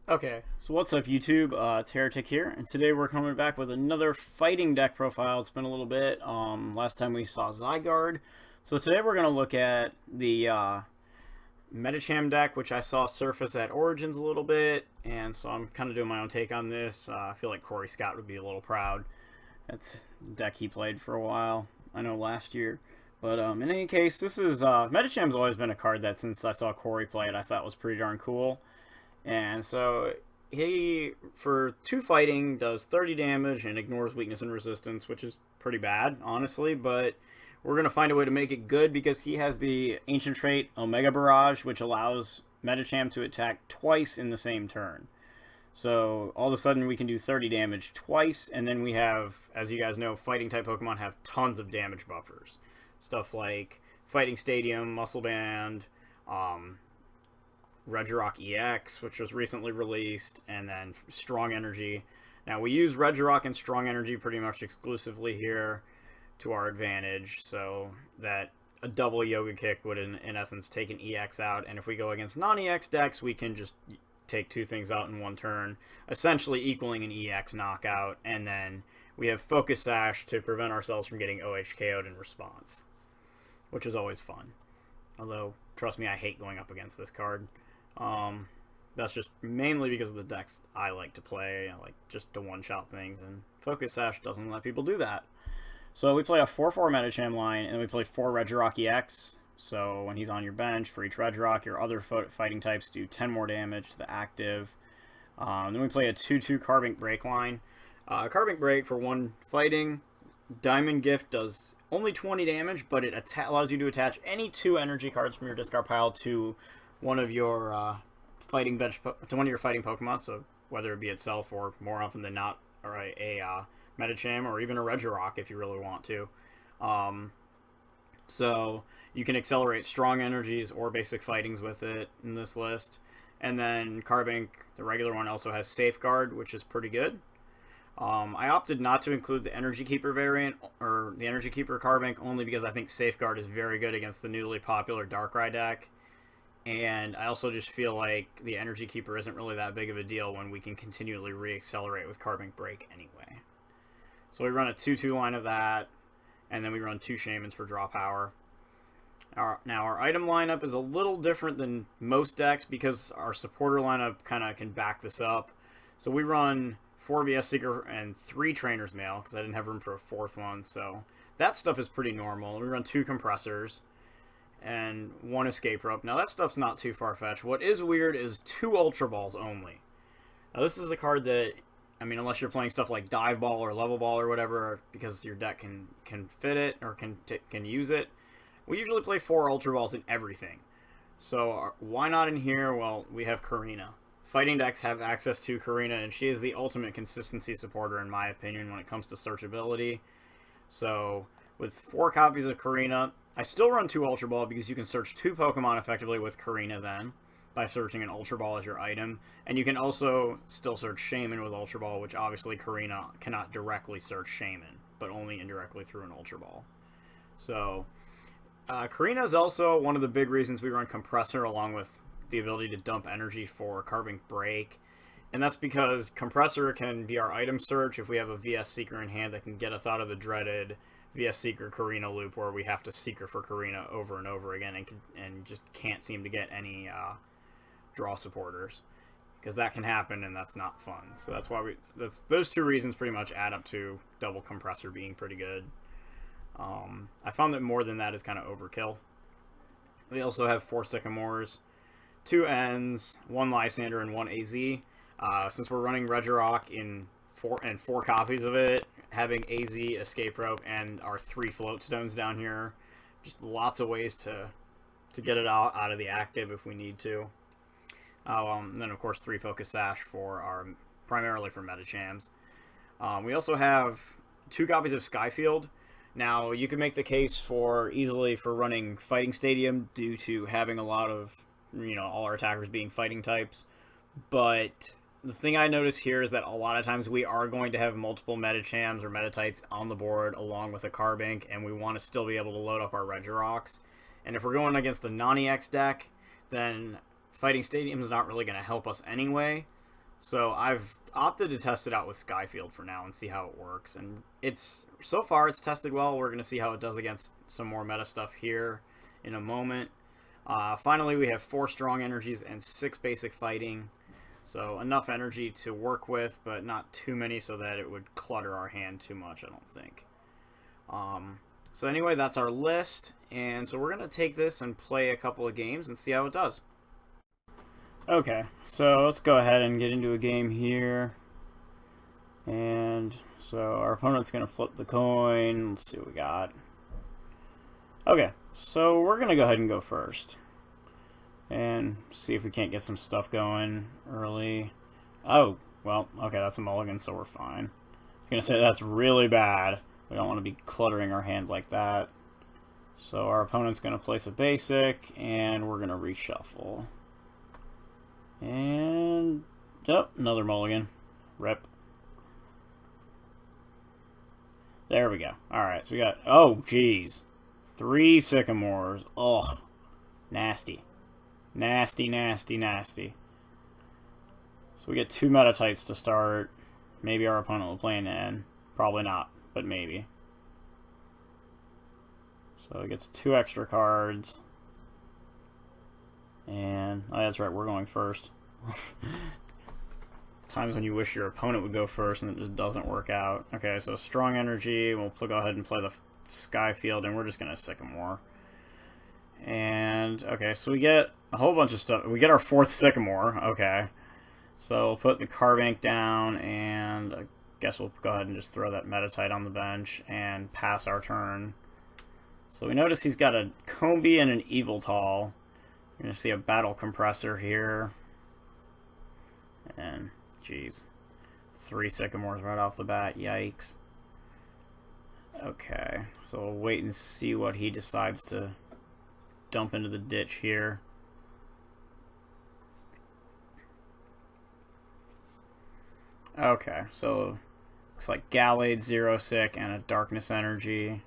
Okay, so what's up YouTube? It's Heretic here, and today we're coming back with another fighting deck profile. It's been a little bit. Last time we saw Zygarde. So today we're going to look at the Medicham deck, which I saw surface at Origins a little bit, and so I'm kind of doing my own take on this. I feel like Corey Scott would be a little proud. That's the deck he played for a while, I know last year. But in any case, this is Medicham's always been a card that since I saw Corey play it, I thought was pretty darn cool. And so he, for 2 fighting, does 30 damage and ignores weakness and resistance, which is pretty bad, honestly. But we're going to find a way to make it good because he has the ancient trait Omega Barrage, which allows Medicham to attack twice in the same turn. So all of a sudden we can do 30 damage twice, and then we have, as you guys know, fighting type Pokemon have tons of damage buffers. Stuff like Fighting Stadium, Muscle Band, Regirock-EX, which was recently released, and then Strong Energy. Now, we use Regirock and Strong Energy pretty much exclusively here to our advantage, so that a double Yoga Kick would, in essence, take an EX out, and if we go against non-EX decks, we can just take 2 things out in one turn, essentially equaling an EX knockout, and then we have Focus Sash to prevent ourselves from getting OHKO'd in response, which is always fun. Although, trust me, I hate going up against this card. That's just mainly because of the decks I like to play. I like just to one-shot things, and Focus Sash doesn't let people do that. So we play a 4-4 Medicham line, and we play 4 Regirock-EX. So when he's on your bench, for each Regirock, your other fighting types do 10 more damage to the active. Then we play a 2-2 Carbink BREAK line. Carbink BREAK for 1 fighting. Diamond Gift does only 20 damage, but it allows you to attach any 2 energy cards from your discard pile to one of your fighting Pokemon. So whether it be itself or more often than not, or a Medicham or even a Regirock if you really want to. So you can accelerate strong energies or basic fightings with it in this list. And then Carbink, the regular one, also has Safeguard, which is pretty good. I opted not to include the Energy Keeper variant, or the Energy Keeper Carbink, only because I think Safeguard is very good against the newly popular Darkrai deck. And I also just feel like the Energy Keeper isn't really that big of a deal when we can continually re-accelerate with Carbink BREAK anyway. So we run a 2-2 line of that, and then we run 2 Shamans for draw power. Now, our item lineup is a little different than most decks because our supporter lineup kind of can back this up. So we run 4 VS Seeker and 3 Trainer's Mail because I didn't have room for a 4th one. So that stuff is pretty normal. We run 2 Compressors and 1 Escape Rope. Now, that stuff's not too far-fetched. What is weird is 2 Ultra Balls only. Now, this is a card that, I mean, unless you're playing stuff like Dive Ball or Level Ball or whatever, because your deck can fit it or can use it, we usually play 4 Ultra Balls in everything. So why not in here? Well, we have Karina. Fighting decks have access to Karina, and she is the ultimate consistency supporter, in my opinion, when it comes to searchability. So with 4 copies of Karina, I still run 2 Ultra Ball because you can search 2 Pokemon effectively with Karina then, by searching an Ultra Ball as your item. And you can also still search Shaman with Ultra Ball, which obviously Karina cannot directly search Shaman, but only indirectly through an Ultra Ball. So Karina is also one of the big reasons we run Compressor, along with the ability to dump energy for Carbink BREAK. And that's because Compressor can be our item search if we have a VS Seeker in hand that can get us out of the dreaded VS Seeker Karina loop where we have to Seeker for Karina over and over again and just can't seem to get any draw supporters, because that can happen and that's not fun. So that's why those 2 reasons pretty much add up to double Compressor being pretty good. I found that more than that is kind of overkill. We also have 4 Sycamores, 2 Ns, 1 Lysander, and 1 AZ. Since we're running Regirock in 4 copies of it, having AZ, Escape Rope, and our 3 Float Stones down here, just lots of ways to get it out of the active if we need to. And then of course 3 Focus Sash for primarily for Medichams. We also have 2 copies of Skyfield. Now, you can make the case easily for running Fighting Stadium due to having a lot of, all our attackers being fighting types. But the thing I notice here is that a lot of times we are going to have multiple Medichams or Meditites on the board along with a Carbink, and we want to still be able to load up our Regirocks. And if we're going against a non-EX deck, then Fighting Stadium is not really going to help us anyway. So I've opted to test it out with Skyfield for now and see how it works. And so far it's tested well. We're going to see how it does against some more meta stuff here in a moment. Finally, we have 4 strong energies and 6 basic fighting. So enough energy to work with, but not too many so that it would clutter our hand too much, I don't think. So anyway, that's our list. And so we're going to take this and play a couple of games and see how it does. Okay, so let's go ahead and get into a game here. And so our opponent's going to flip the coin. Let's see what we got. Okay, so we're going to go ahead and go first. And see if we can't get some stuff going early. Oh, well, okay, that's a mulligan, so we're fine. I was going to say that's really bad. We don't want to be cluttering our hand like that. So our opponent's going to place a basic, and we're going to reshuffle. And, oh, another mulligan. Rip. There we go. Alright, so we got, oh, jeez. 3 sycamores. Ugh. Nasty. Nasty, nasty, nasty. So we get 2 Metatypes to start. Maybe our opponent will play an N. Probably not, but maybe. So it gets 2 extra cards. And, oh, that's right, we're going first. Times when you wish your opponent would go first and it just doesn't work out. Okay, so strong energy. We'll go ahead and play the Skyfield, and we're just going to Sycamore. And, okay, so we get a whole bunch of stuff. We get our 4th Sycamore, okay. So we'll put the Carbink down, and I guess we'll go ahead and just throw that Metatite on the bench and pass our turn. So we notice he's got a Combee and an Eviltall. You're going to see a Battle Compressor here. And, jeez. 3 Sycamores right off the bat, yikes. Okay, so we'll wait and see what he decides to dump into the ditch here. Okay, so looks like Gallade, Zero Sick, and a Darkness Energy.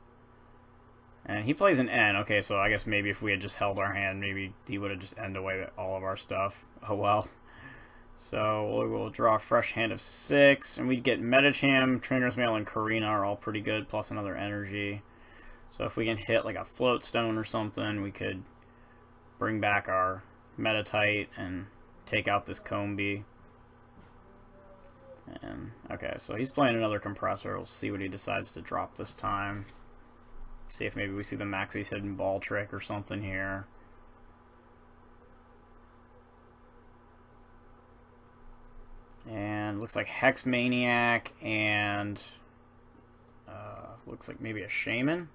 And he plays an N. Okay, so I guess maybe if we had just held our hand, maybe he would have just ended away with all of our stuff. Oh well. So we'll draw a fresh hand of 6, and we'd get Medicham, Trainer's Mail, and Karina are all pretty good, plus another energy. So if we can hit like a Floatstone or something, we could bring back our Metatite and take out this Combee. And okay, so he's playing another Compressor. We'll see what he decides to drop this time. See if maybe we see the Maxie's Hidden Ball trick or something here. And looks like Hex Maniac and looks like maybe a Shaman.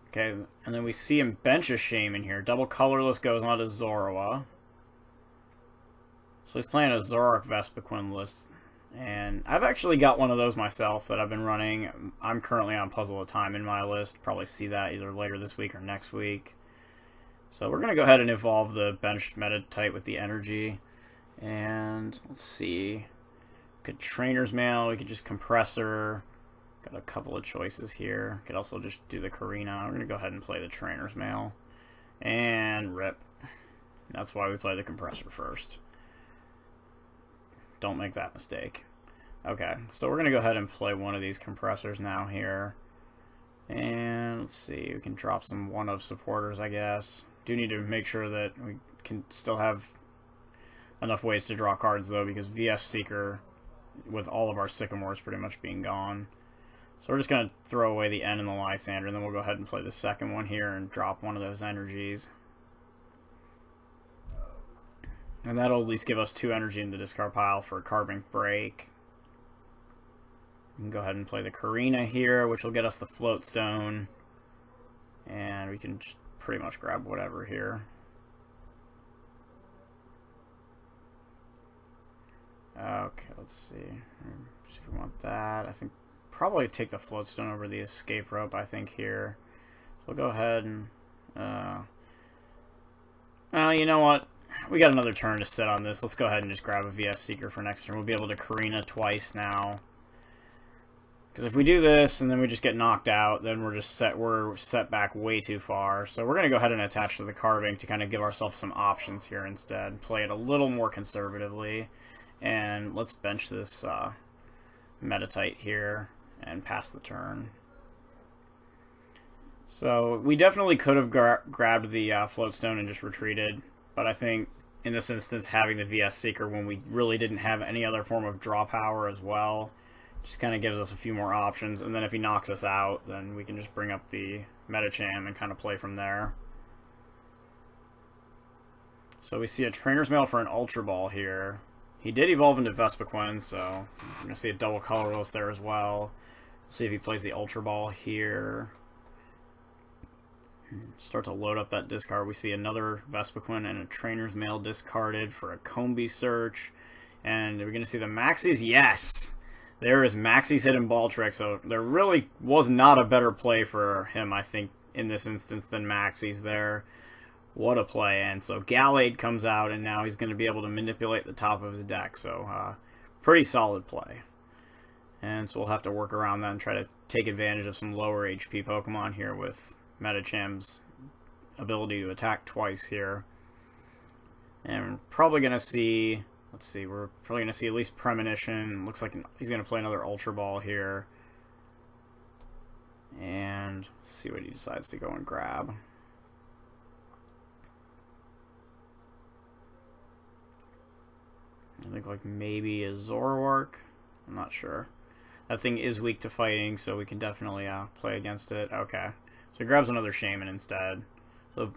Okay, and then we see him bench a Shaman here. Double Colorless goes on to Zorua. So he's playing a Zoroark Vespiqueen list. And I've actually got one of those myself that I've been running. I'm currently on Puzzle of Time in my list. Probably see that either later this week or next week. So we're going to go ahead and evolve the benched Metatite with the energy. And let's see. Could Trainer's Mail, we could just Compressor. Got a couple of choices here. Could also just do the Karina. We're going to go ahead and play the Trainer's Mail. And rip. That's why we play the Compressor first. Don't make that mistake. Okay, so we're going to go ahead and play one of these Compressors now here. And let's see, we can drop some one-of supporters, I guess. Do need to make sure that we can still have enough ways to draw cards, though, because VS Seeker, with all of our Sycamores pretty much being gone. So we're just going to throw away the N and the Lysander, and then we'll go ahead and play the second one here and drop one of those energies. And that'll at least give us 2 energy in the discard pile for Carbink BREAK. We can go ahead and play the Karina here, which will get us the Floatstone. And we can just pretty much grab whatever here. Okay, let's see. If we want that, I think probably take the Floatstone over the Escape Rope, I think, here. So we'll go ahead and... well, you know what? We got another turn to sit on this. Let's go ahead and just grab a VS Seeker for next turn. We'll be able to Karina twice now. Because if we do this and then we just get knocked out, then we're set back way too far. So we're going to go ahead and attach to the Carbink to kind of give ourselves some options here instead. Play it a little more conservatively. And let's bench this Meditite here and pass the turn. So we definitely could have grabbed the Floatstone and just retreated. But I think in this instance, having the VS Seeker when we really didn't have any other form of draw power as well just kind of gives us a few more options. And then if he knocks us out, then we can just bring up the Medicham and kind of play from there. So we see a Trainer's Mail for an Ultra Ball here. He did evolve into Vespiqueen, so we're going to see a double colorless there as well. See if he plays the Ultra Ball here. Start to load up that discard. We see another Vespiqueen and a Trainer's Mail discarded for a Combi Search. And we're going to see the Maxis. Yes! There is Maxie's Hidden Ball Trick, so there really was not a better play for him, I think, in this instance than Maxie's there. What a play. And so Gallade comes out, and now he's going to be able to manipulate the top of his deck, so pretty solid play. And so we'll have to work around that and try to take advantage of some lower HP Pokemon here with Medicham's ability to attack twice here. And we're probably going to see... Let's see, we're probably going to see at least Premonition. Looks like he's going to play another Ultra Ball here. And let's see what he decides to go and grab. I think like maybe a Zoroark. I'm not sure. That thing is weak to fighting, so we can definitely play against it. Okay. So he grabs another Shaman instead. So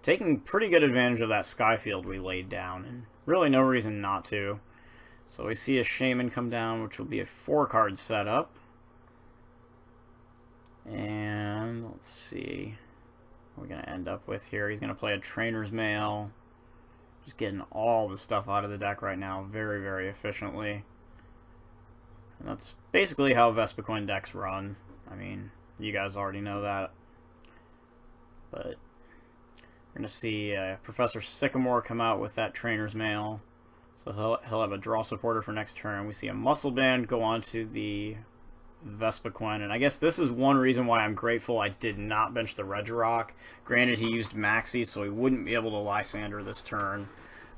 taking pretty good advantage of that Skyfield we laid down, and really no reason not to. So we see a Shaman come down, which will be a 4-card setup. And let's see what we're going to end up with here. He's going to play a Trainer's Mail. Just getting all the stuff out of the deck right now very, very efficiently. And that's basically how Vespiqueen decks run. I mean, you guys already know that. But we're going to see Professor Sycamore come out with that Trainer's Mail. So he'll have a draw supporter for next turn. We see a Muscle Band go on to the Vespiqueen. And I guess this is one reason why I'm grateful I did not bench the Regirock. Granted, he used Maxi, so he wouldn't be able to Lysander this turn.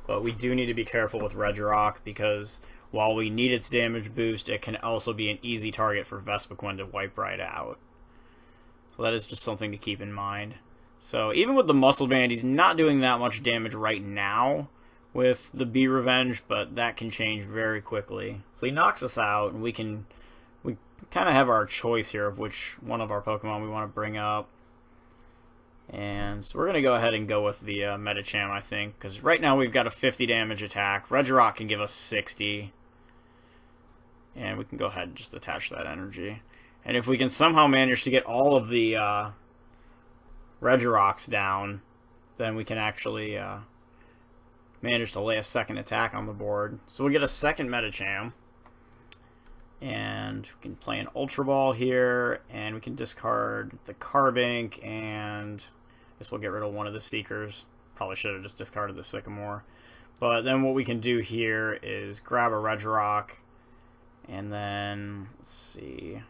But we do need to be careful with Regirock, because while we need its damage boost, it can also be an easy target for Vespiqueen to wipe right out. So that is just something to keep in mind. So even with the Muscle Band, he's not doing that much damage right now with the Bee Revenge, but that can change very quickly. So he knocks us out, and we kind of have our choice here of which one of our Pokemon we want to bring up. And so we're going to go ahead and go with the Medicham, I think, because right now we've got a 50 damage attack. Regirock can give us 60. And we can go ahead and just attach that energy. And if we can somehow manage to get all of the Regirocks down, then we can actually manage to lay a second attack on the board. So we get a second Medicham. And we can play an Ultra Ball here, and we can discard the Carbink, and I guess we'll get rid of one of the Seekers. Probably should have just discarded the Sycamore. But then what we can do here is grab a Regirock, and then, let's see,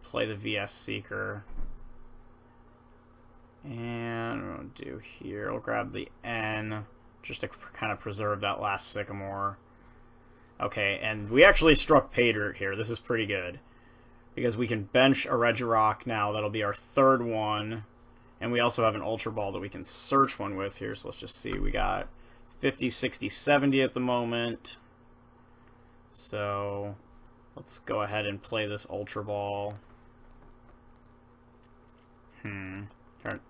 play the VS Seeker. And what we'll do here, we'll grab the N, just to kind of preserve that last Sycamore. Okay, and we actually struck Pay Dirt here. This is pretty good, because we can bench a Regirock now. That'll be our third one. And we also have an Ultra Ball that we can search one with here. So let's just see. We got 50, 60, 70 at the moment. So let's go ahead and play this Ultra Ball.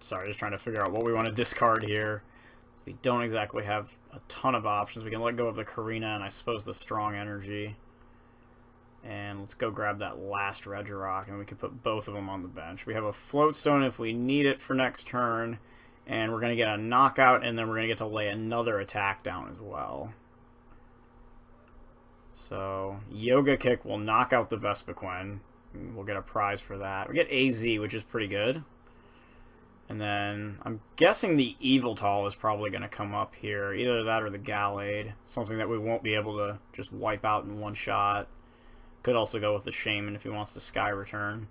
Sorry, just trying to figure out what we want to discard here. We don't exactly have a ton of options. We can let go of the Karina and I suppose the Strong Energy. And let's go grab that last Regirock, and we can put both of them on the bench. We have a Floatstone if we need it for next turn. And we're going to get a knockout, and then we're going to get to lay another attack down as well. So, Yoga Kick will knock out the Vespiqueen. We'll get a prize for that. We get AZ, which is pretty good. And then, I'm guessing the Eviltal is probably going to come up here. Either that or the Gallade. Something that we won't be able to just wipe out in one shot. Could also go with the Shaman if he wants the Sky Return.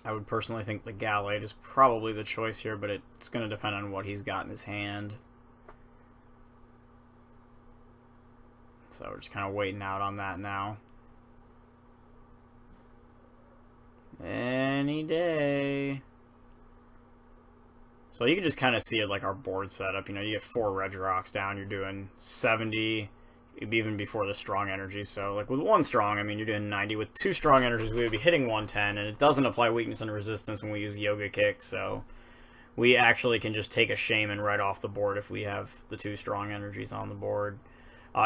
I would personally think the Gallade is probably the choice here, but it's going to depend on what he's got in his hand. So we're just kind of waiting out on that now. Any day. So you can just kind of see it like our board setup. You know, you get 4 Regirocks down, you're doing 70, even before the strong energy. So like with 1 strong, I mean, you're doing 90. With 2 strong energies, we would be hitting 110, and it doesn't apply weakness and resistance when we use Yoga Kick. So we actually can just take a Shaman right off the board if we have the 2 strong energies on the board.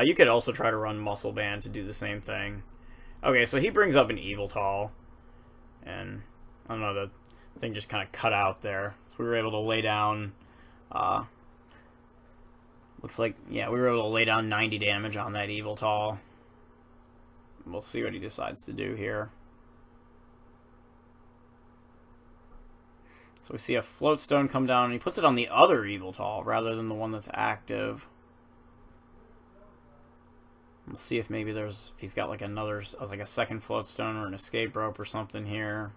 You could also try to run Muscle Band to do the same thing. Okay, so he brings up an Yveltal. And, I don't know, the thing just kind of cut out there. So we were able to lay down, looks like, yeah, we were able to lay down 90 damage on that Yveltal. We'll see what he decides to do here. So we see a Floatstone come down, and he puts it on the other Yveltal rather than the one that's active. We'll see if maybe if he's got like like a second Floatstone or an Escape Rope or something here.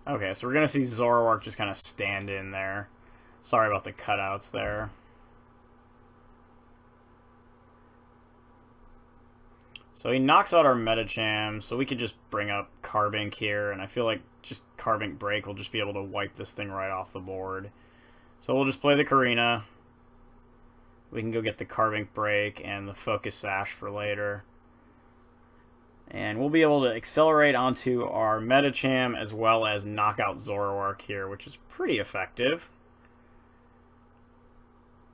Okay, so we're going to see Zoroark just kind of stand in there. Sorry about the cutouts there. So he knocks out our Medicham, so we could just bring up Carbink here, and I feel like just Carbink Break will just be able to wipe this thing right off the board. So we'll just play the Karina. We can go get the Carbink Break and the Focus Sash for later. And we'll be able to accelerate onto our Medicham as well as knock out Zoroark here, which is pretty effective.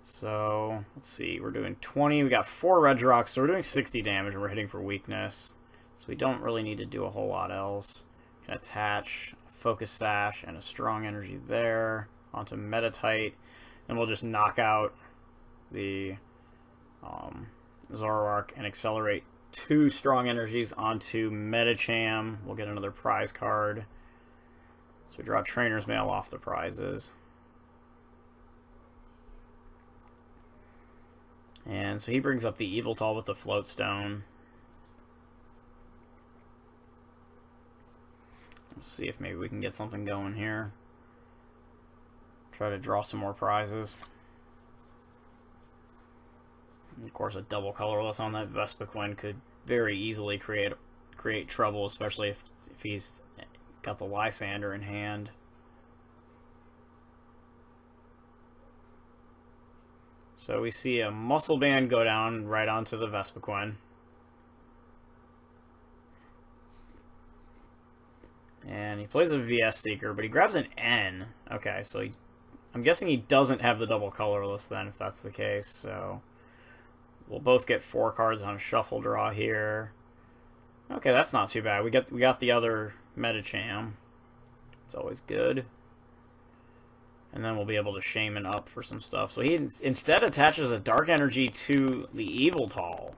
So, let's see, we're doing 20, we got 4 Regirocks, so we're doing 60 damage and we're hitting for weakness. So we don't really need to do a whole lot else. Can attach a Focus Sash and a Strong Energy there onto Meditite, and we'll just knock out the Zoroark and accelerate 2 Strong Energies onto Medicham. We'll get another prize card. So we draw Trainer's Mail off the prizes. And so he brings up the Yveltal with the Floatstone. Let's see if maybe we can get something going here. Try to draw some more prizes. And of course, a double colorless on that Vespiqueen could very easily create trouble, especially if he's got the Lysander in hand. So we see a Muscle Band go down right onto the Vespiqueen. And he plays a VS Seeker, but he grabs an N. Okay, so I'm guessing he doesn't have the double colorless then, if that's the case. So we'll both get 4 cards on a shuffle draw here. Okay, that's not too bad. We got the other Medicham. It's always good. And then we'll be able to Shaman up for some stuff. So he instead attaches a Dark Energy to the Yveltal.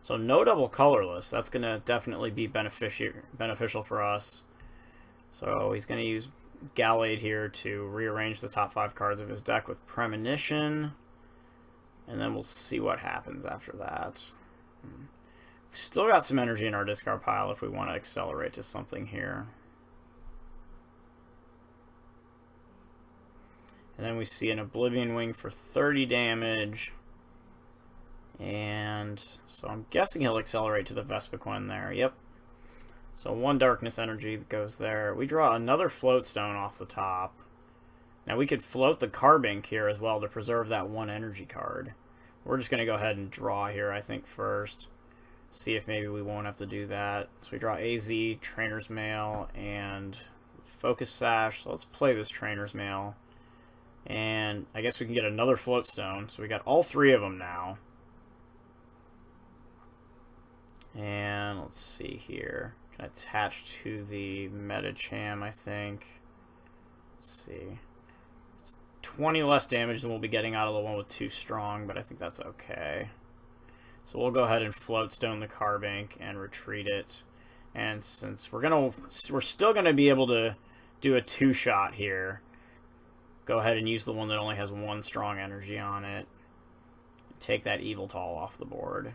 So no double colorless. That's going to definitely be beneficial for us. So he's going to use Gallade here to rearrange the top 5 cards of his deck with Premonition. And then we'll see what happens after that. We've still got some energy in our discard pile if we want to accelerate to something here. And then we see an Oblivion Wing for 30 damage. And so I'm guessing he'll accelerate to the Vespiqueen there. Yep. So 1 Darkness Energy that goes there. We draw another Floatstone off the top. Now we could float the Carbink here as well to preserve that 1 energy card. We're just going to go ahead and draw here, I think, first. See if maybe we won't have to do that. So we draw AZ, Trainer's Mail, and Focus Sash. So let's play this Trainer's Mail. And I guess we can get another Floatstone. So we got all 3 of them now. And let's see here. Can attach to the Medicham, I think. Let's see. It's 20 less damage than we'll be getting out of the one with 2 strong, but I think that's okay. So we'll go ahead and floatstone the Carbink and retreat it. And since we're still gonna be able to do a 2-shot here, go ahead and use the one that only has 1 strong energy on it. Take that Yveltal off the board.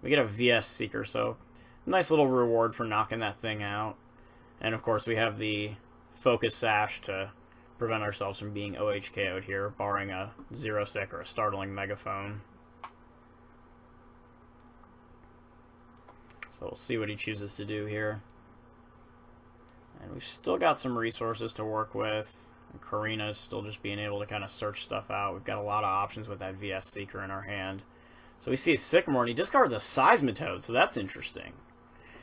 We get a VS Seeker, so nice little reward for knocking that thing out. And of course we have the Focus Sash to prevent ourselves from being OHKO'd here, barring a Zero Sick or a Startling Megaphone. So we'll see what he chooses to do here. And we've still got some resources to work with. And Karina's still just being able to kind of search stuff out. We've got a lot of options with that VS Seeker in our hand. So we see a Sycamore, and he discards a Seismitoad, so that's interesting.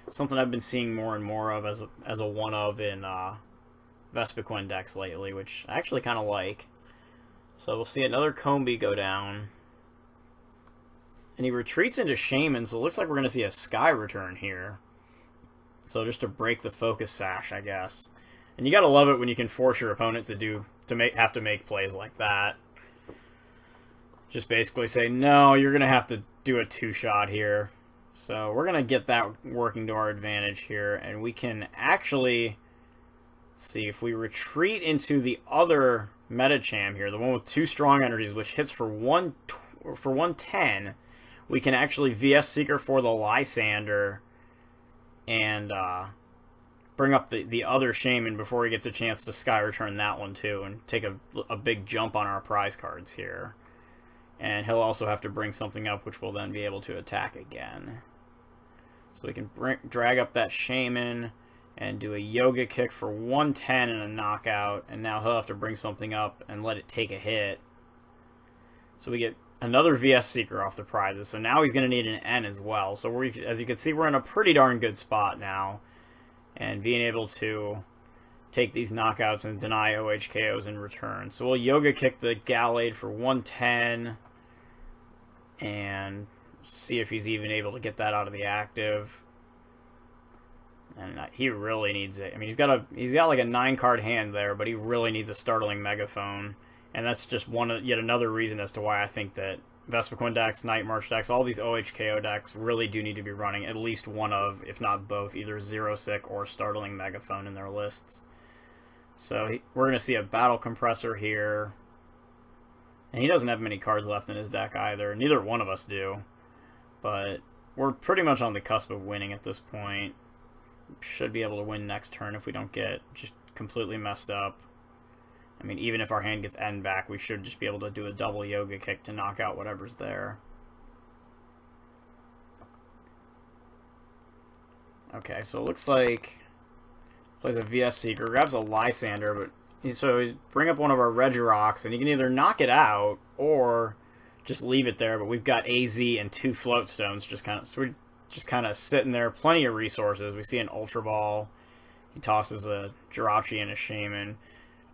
Something I've been seeing more and more of as a one-of in Vespiqueen decks lately, which I actually kind of like. So we'll see another Combee go down. And he retreats into Shaman, so it looks like we're going to see a Sky return here. So just to break the Focus Sash, I guess. And you gotta love it when you can force your opponent have to make plays like that. Just basically say, no, you're gonna have to do a 2-shot here. So we're gonna get that working to our advantage here, and we can actually see if we retreat into the other Medicham here, the one with 2 strong energies, which hits for 110. We can actually VS Seeker for the Lysander and bring up the other Shaman before he gets a chance to Sky Return that one too, and take a big jump on our prize cards here. And he'll also have to bring something up, which will then be able to attack again. So we can drag up that Shaman and do a Yoga Kick for 110 and a knockout, and now he'll have to bring something up and let it take a hit. So we get another VS Seeker off the prizes, so now he's going to need an N as well. So as you can see, we're in a pretty darn good spot now, and being able to take these knockouts and deny OHKOs in return. So we'll Yoga Kick the Gallade for 110, and see if he's even able to get that out of the active. And he really needs it. I mean, he's got like a 9-card hand there, but he really needs a Startling Megaphone. And that's just yet another reason as to why I think that Vespiqueen decks, Night March decks, all these OHKO decks really do need to be running at least one of, if not both, either Zero Sick or Startling Megaphone in their lists. So we're going to see a Battle Compressor here. And he doesn't have many cards left in his deck either. Neither one of us do. But we're pretty much on the cusp of winning at this point. Should be able to win next turn if we don't get just completely messed up. I mean, even if our hand gets N back, we should just be able to do a double Yoga Kick to knock out whatever's there. Okay, so it looks like plays a VS Seeker, grabs a Lysander, but he's bring up one of our Regirocks, and you can either knock it out or just leave it there. But we've got AZ and 2 Floatstones, so we're just kind of sitting there, plenty of resources. We see an Ultra Ball. He tosses a Jirachi and a Shaman.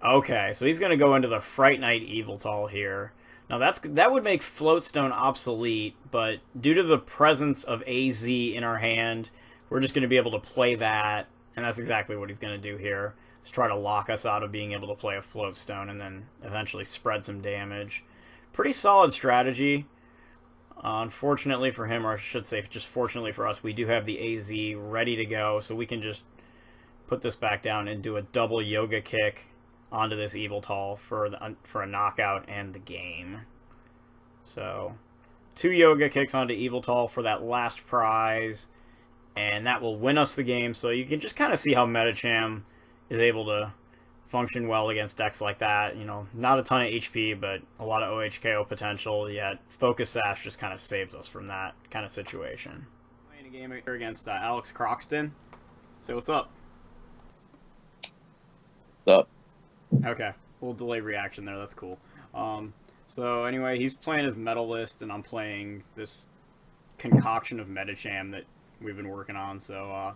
Okay, so he's going to go into the Fright Knight Yveltal here. Now that would make Floatstone obsolete, but due to the presence of AZ in our hand, we're just going to be able to play that, and that's exactly what he's going to do here. Just try to lock us out of being able to play a Floatstone and then eventually spread some damage. Pretty solid strategy. Unfortunately for him, or I should say just fortunately for us, we do have the AZ ready to go, so we can just put this back down and do a double Yoga Kick onto this Yveltal for a knockout and the game. So 2 Yoga Kicks onto Yveltal for that last prize, and that will win us the game. So you can just kind of see how Medicham is able to function well against decks like that. You know, not a ton of HP, but a lot of OHKO potential, yet Focus Sash just kind of saves us from that kind of situation. Playing a game here against Alex Croxton. Say what's up. What's up? Okay, a little delayed reaction there, that's cool. So anyway, he's playing his Metal List, and I'm playing this concoction of Medicham that we've been working on, so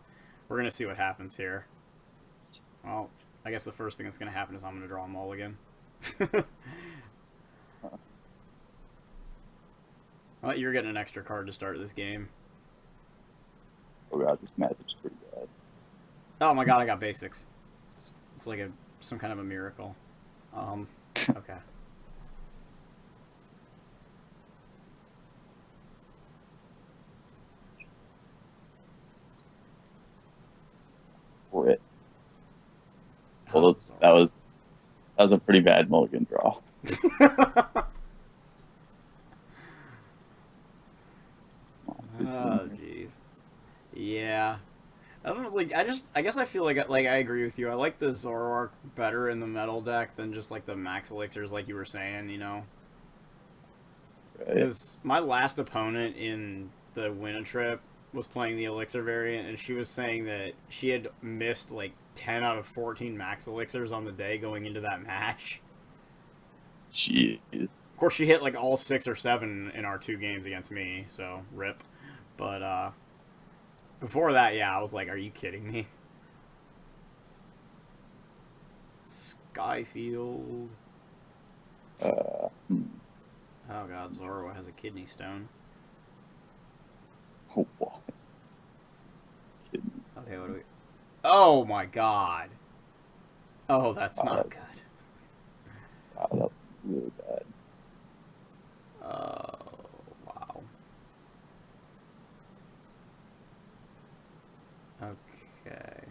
we're going to see what happens here. Well, I guess the first thing that's going to happen is I'm going to draw a mulligan. Well, you're getting an extra card to start this game. Oh god, this matchup's pretty bad. Oh my god, I got basics. It's like some kind of a miracle. Okay. Well, that was a pretty bad mulligan draw. Oh, jeez. Yeah. I don't know, like, I guess I feel like I agree with you. I like the Zoroark better in the metal deck than just, like, the max elixirs, like you were saying, you know? Right? Because my last opponent in the Win Trip was playing the elixir variant, and she was saying that she had missed, like, 10 out of 14 max elixirs on the day going into that match. Jeez. Of course, she hit, like, all 6 or 7 in our 2 games against me, so rip. But, before that, yeah, I was like, are you kidding me? Skyfield. Oh god, Zoro has a kidney stone. Oh, boy. Okay, what do we... Oh my god. Oh, that's not good. Wow, that was really bad. Oh, wow. Okay.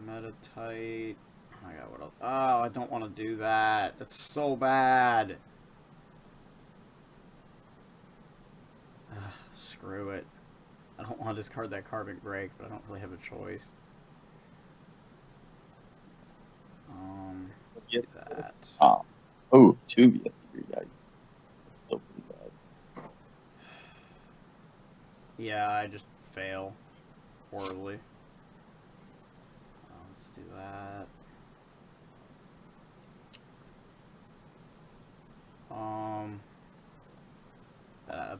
Metatite. Oh my god, what else? Oh, I don't want to do that. That's so bad. Ugh, screw it. I don't want to discard that Carbink BREAK, but I don't really have a choice. Let's do that. Oh, 2 VS3, yikes. That's still pretty bad. Yeah, I just fail horribly. Let's do that.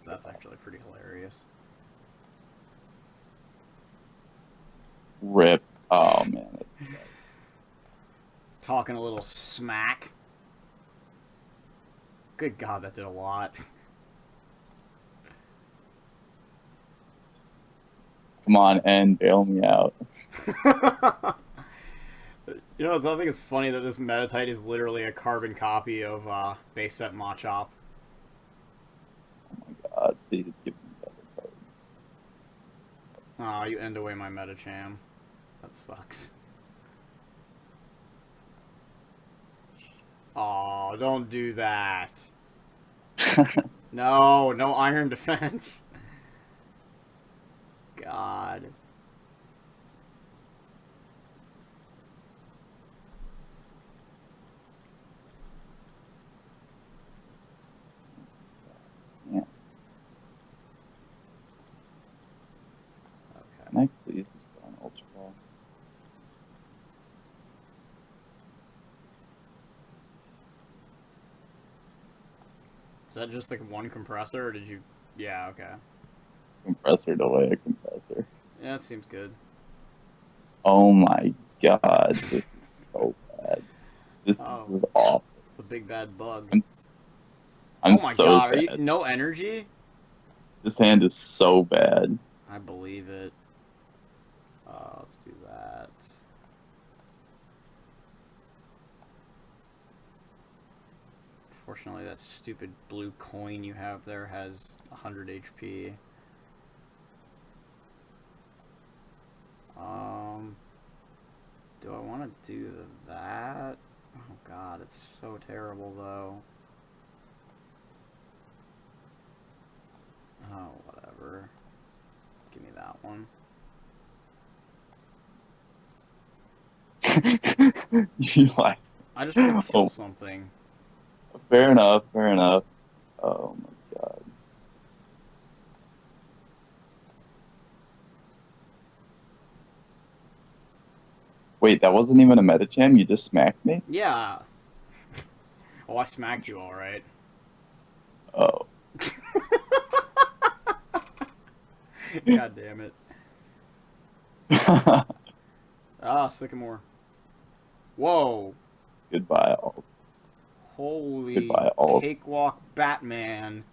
That's actually pretty hilarious. Rip. Oh, man. Talking a little smack. Good god, that did a lot. Come on, and bail me out. You know, I think it's funny that this Metatite is literally a carbon copy of base set Machop. Oh my god, please give me better cards. Aw, you end away my Medicham. That sucks. Aw, don't do that. No, no Iron Defense. God. Yeah. Okay. Can I please just go on Ultra Ball? Is that just like one compressor, or did you... Yeah, okay. Compressor delay a compressor. Yeah, that seems good. Oh my god, this is so bad. This is awful. It's the big bad bug. I'm oh my so god, sad. are you... No energy? This hand is so bad. I believe it. Let's do that. Fortunately, that stupid blue coin you have there has 100 HP. Do I want to do that? Oh god, it's so terrible though. Oh, whatever. Give me that one. You like? I just want to kill something. Fair enough. Fair enough. Oh my god. Wait, that wasn't even a Medicham? You just smacked me? Yeah. Oh, I smacked you alright. Oh. God damn it. Ah, Sycamore. Whoa. Goodbye, all. Holy Goodbye, all. cakewalk Batman.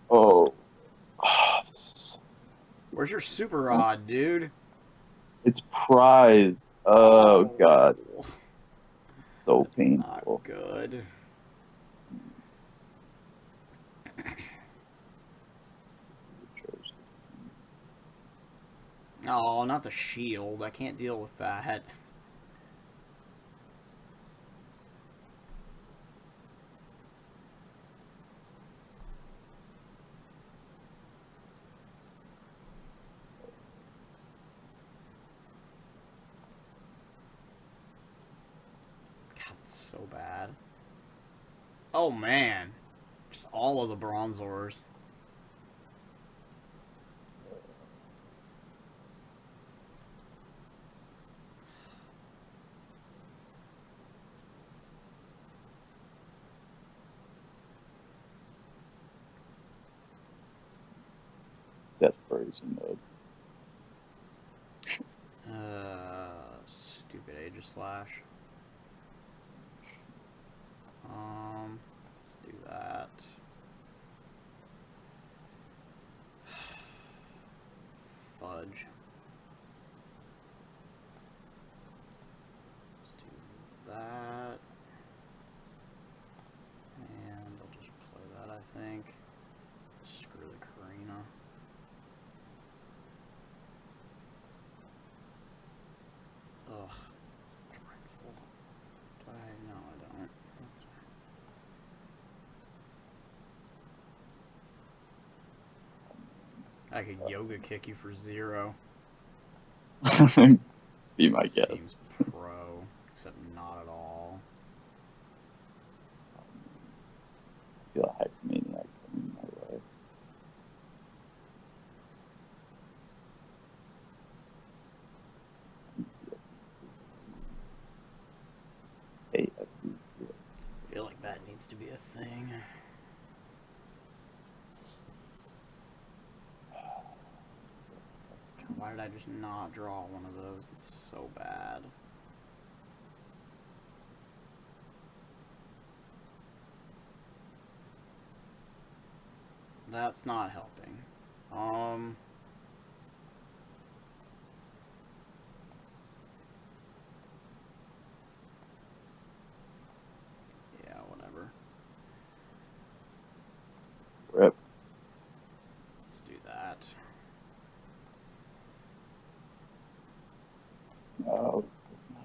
Oh. Oh, this is... Where's your super rod, dude? It's prize. Oh, god. So That's painful. Not good. Oh, not the shield. I can't deal with that. God, it's so bad. Oh, man. Just all of the Bronzors. Desperation mode. Stupid Aegislash. Let's do that. Fudge. Let's do that. And I'll just play that, I think. Screw the Karina. Ugh. Dreadful. Do I? No, I don't. I could yoga kick you for 0. Be my guess. Seems pro, except not at all. I feel a Hexmaniac coming my way. Hey, I feel like that needs to be a thing. Why did I just not draw one of those? It's so bad. That's not helping. Yeah, whatever. Rip. Let's do that. No, it's not.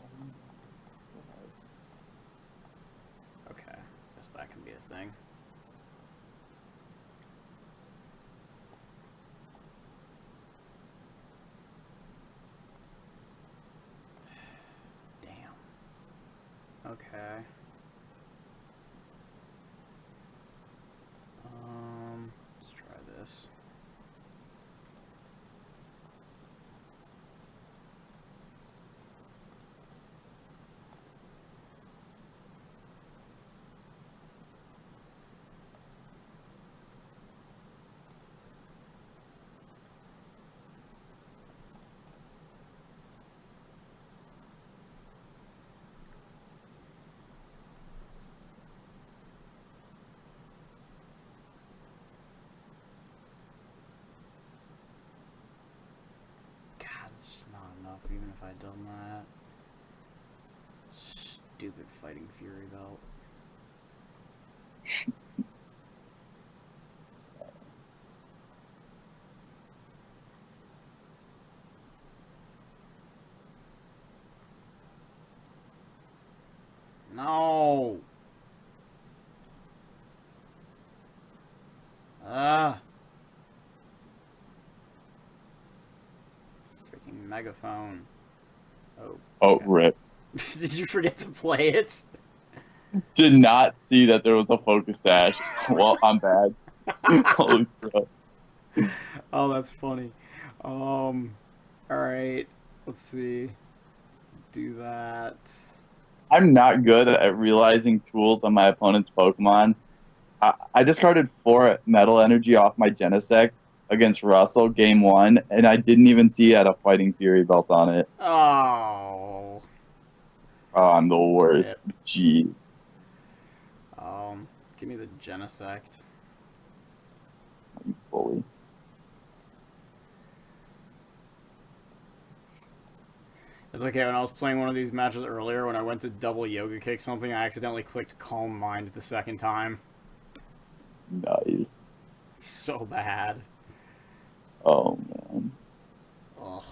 Okay, guess that can be a thing. Damn. Okay. Let's try this. It's just not enough, even if I'd done that. Stupid Fighting Fury belt. No! Ah! Freaking megaphone. Oh. Oh, Okay. rip. Did you forget to play it? Did not see that there was a focus dash. Well, I'm bad. Holy crap. Oh, that's funny. Alright. Let's see. Let's do that. I'm not good at realizing tools on my opponent's Pokemon. I discarded 4 Metal Energy off my Genesect against Russell game 1, and I didn't even see it had a Fighting Fury belt on it. Oh. Oh, I'm the worst. Yep. Jeez. Give me the Genesect. Fully. It's okay, when I was playing one of these matches earlier, when I went to double yoga kick something, I accidentally clicked Calm Mind the second time. Nice. So bad. Oh, man. Ugh.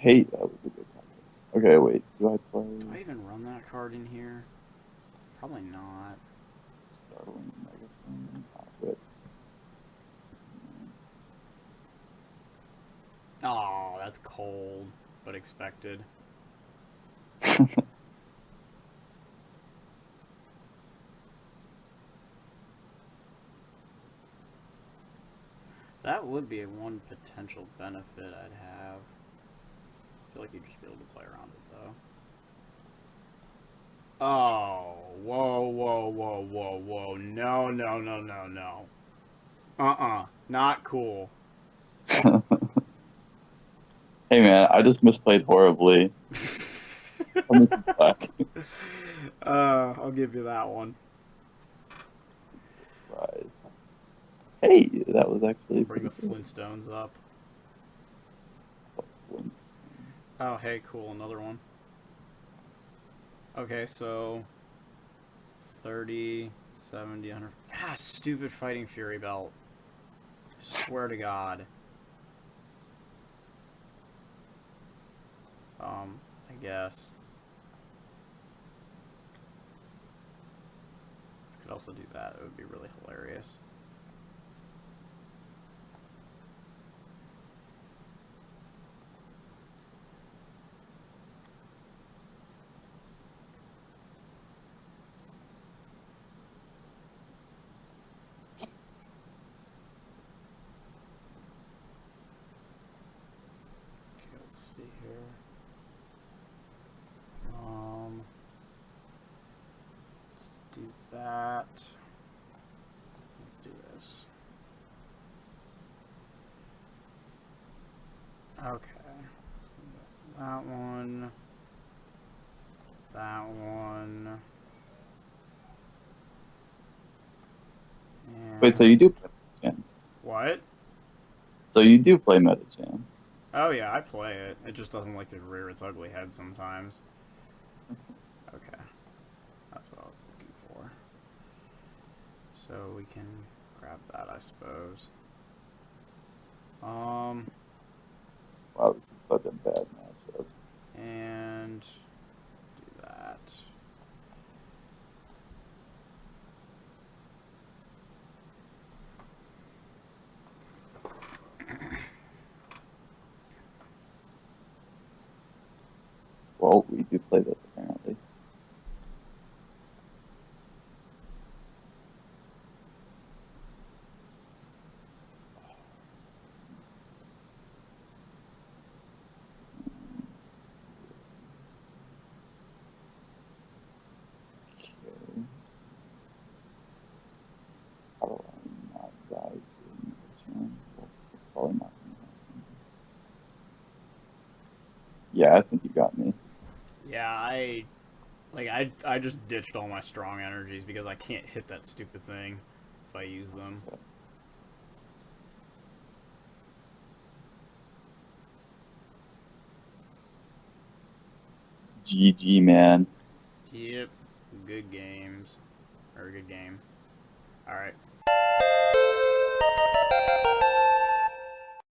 hate that was a good card. Okay, wait. Do I play Do I even run that card in here? Probably not. Startling Megaphone? Quit. Oh, that's cold, but expected. That would be one potential benefit I'd have. I feel like you'd just be able to play around it, though. Oh, whoa, whoa, whoa, whoa, whoa. No, no, no, no, no. Not cool. Hey man, I just misplayed horribly. I'll give you that one. Right. Hey, that was actually Bring the pretty good. Flintstones up. Oh, hey, cool, another one. Okay, so 30, 70, 100. God, stupid Fighting Fury belt. I swear to God. I guess. Could also do that. It would be really hilarious. Okay, let's see here. Let's do that. Let's do this. Okay. So that one. That one. And Wait, so you do play Medicham? what? So you do play Medicham? Oh yeah, I play it. It just doesn't like to rear its ugly head sometimes. Okay. That's what I was looking for. So we can grab that, I suppose. Wow, this is such a bad matchup. And do that. Well, we do play this apparently. Okay. How do I not die to Medicham? Well, it's probably not gonna happen. Yeah, I think you got me. Yeah, I just ditched all my strong energies because I can't hit that stupid thing if I use them. GG, man. Yep. Good games. Or good game. Alright.